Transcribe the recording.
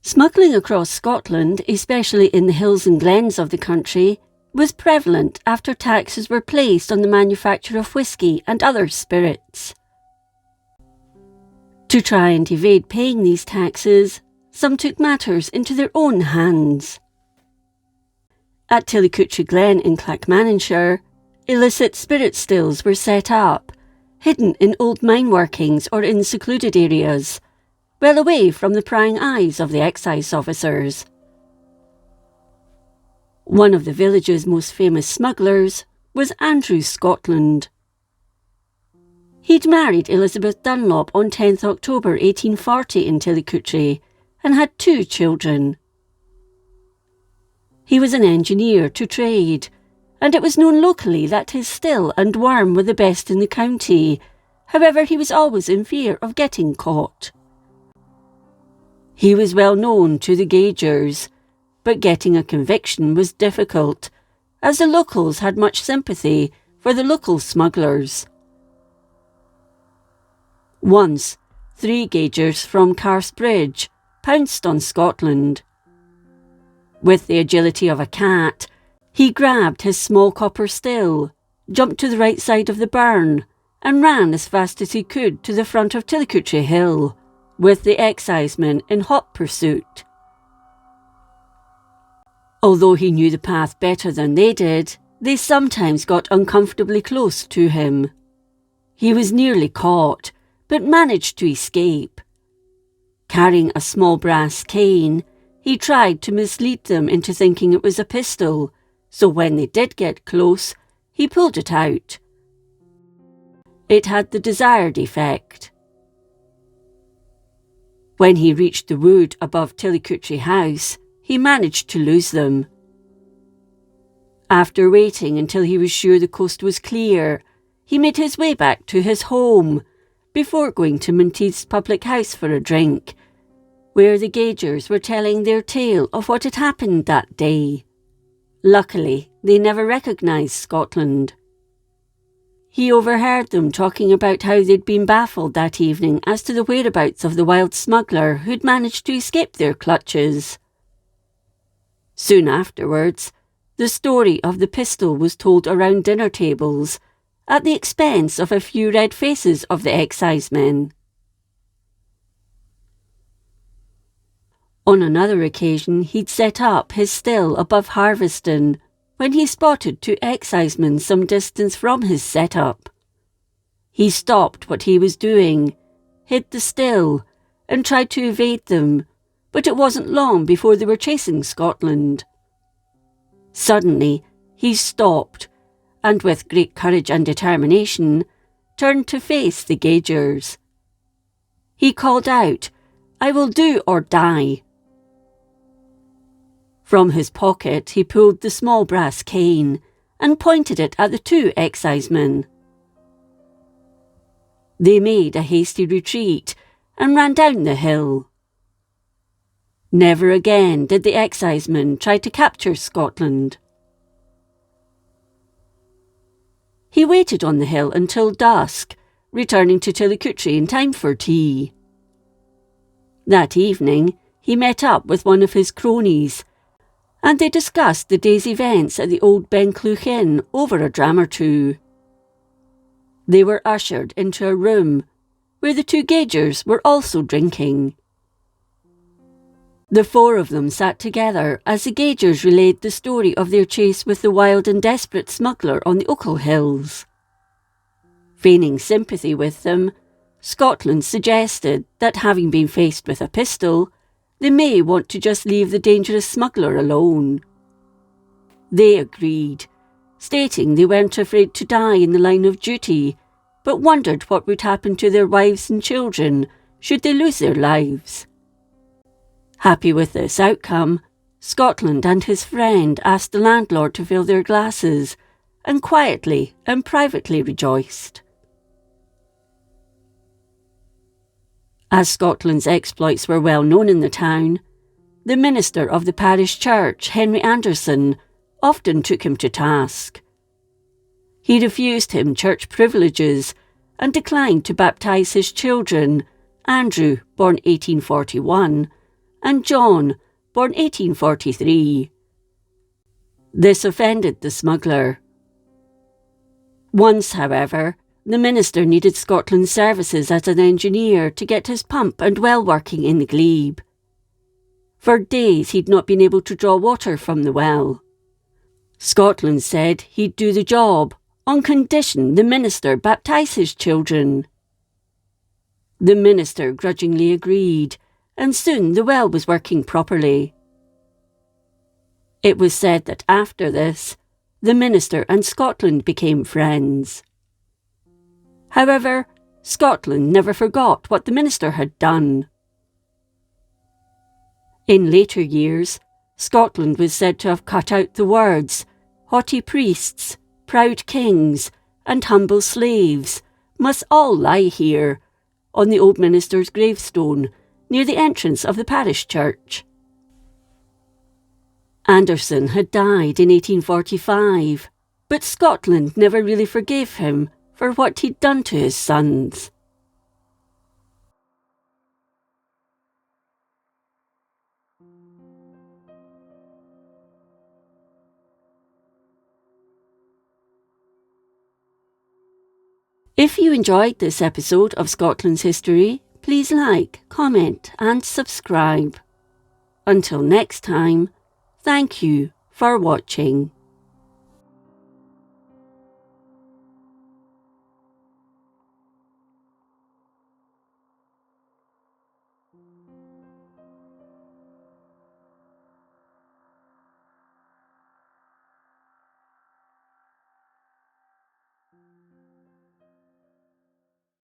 Smuggling across Scotland, especially in the hills and glens of the country, was prevalent after taxes were placed on the manufacture of whisky and other spirits. To try and evade paying these taxes, some took matters into their own hands. At Tillicoultry Glen in Clackmannanshire, illicit spirit stills were set up, hidden in old mine workings or in secluded areas, well away from the prying eyes of the excise officers. One of the village's most famous smugglers was Andrew Scotland. He'd married Elizabeth Dunlop on 10th October 1840 in Tillicoultry and had 2 children. He was an engineer to trade, and it was known locally that his still and worm were the best in the county. However, he was always in fear of getting caught. He was well known to the gaugers, but getting a conviction was difficult, as the locals had much sympathy for the local smugglers. Once, 3 gaugers from Carsbridge pounced on Scotland. With the agility of a cat, he grabbed his small copper still, jumped to the right side of the burn, and ran as fast as he could to the front of Tillicoultry Hill, with the excisemen in hot pursuit. Although he knew the path better than they did, they sometimes got uncomfortably close to him. He was nearly caught, but managed to escape. Carrying a small brass cane, he tried to mislead them into thinking it was a pistol, so when they did get close, he pulled it out. It had the desired effect. When he reached the wood above Tillicoultry House, he managed to lose them. After waiting until he was sure the coast was clear, he made his way back to his home, before going to Monteith's public house for a drink, where the gaugers were telling their tale of what had happened that day. Luckily, they never recognised Scotland. He overheard them talking about how they'd been baffled that evening as to the whereabouts of the wild smuggler who'd managed to escape their clutches. Soon afterwards, the story of the pistol was told around dinner tables, at the expense of a few red faces of the excisemen. On another occasion, he'd set up his still above Harveston, when he spotted 2 excisemen some distance from his setup. He stopped what he was doing, hid the still, and tried to evade them, but it wasn't long before they were chasing Scotland. Suddenly, he stopped, and with great courage and determination, turned to face the gaugers. He called out, "I will do or die." From his pocket he pulled the small brass cane and pointed it at the 2 excisemen. They made a hasty retreat and ran down the hill. Never again did the excisemen try to capture Scotland. He waited on the hill until dusk, returning to Tillicoultry in time for tea. That evening he met up with one of his cronies, and they discussed the day's events at the old Bencleuch Inn over a dram or 2. They were ushered into a room where the 2 gaugers were also drinking. The 4 of them sat together as the gaugers relayed the story of their chase with the wild and desperate smuggler on the Ochil Hills. Feigning sympathy with them, Scotland suggested that having been faced with a pistol, they may want to just leave the dangerous smuggler alone. They agreed, stating they weren't afraid to die in the line of duty, but wondered what would happen to their wives and children should they lose their lives. Happy with this outcome, Scotland and his friend asked the landlord to fill their glasses, and quietly and privately rejoiced. As Scotland's exploits were well known in the town, the minister of the parish church, Henry Anderson, often took him to task. He refused him church privileges and declined to baptise his children, Andrew, born 1841, and John, born 1843. This offended the smuggler. Once, however, the minister needed Scotland's services as an engineer to get his pump and well working in the glebe. For days he'd not been able to draw water from the well. Scotland said he'd do the job, on condition the minister baptise his children. The minister grudgingly agreed, and soon the well was working properly. It was said that after this, the minister and Scotland became friends. However, Scotland never forgot what the minister had done. In later years, Scotland was said to have cut out the words, "Haughty priests, proud kings, and humble slaves must all lie here," on the old minister's gravestone near the entrance of the parish church. Anderson had died in 1845, but Scotland never really forgave him for what he'd done to his sons. If you enjoyed this episode of Scotland's History, please like, comment and subscribe. Until next time, thank you for watching.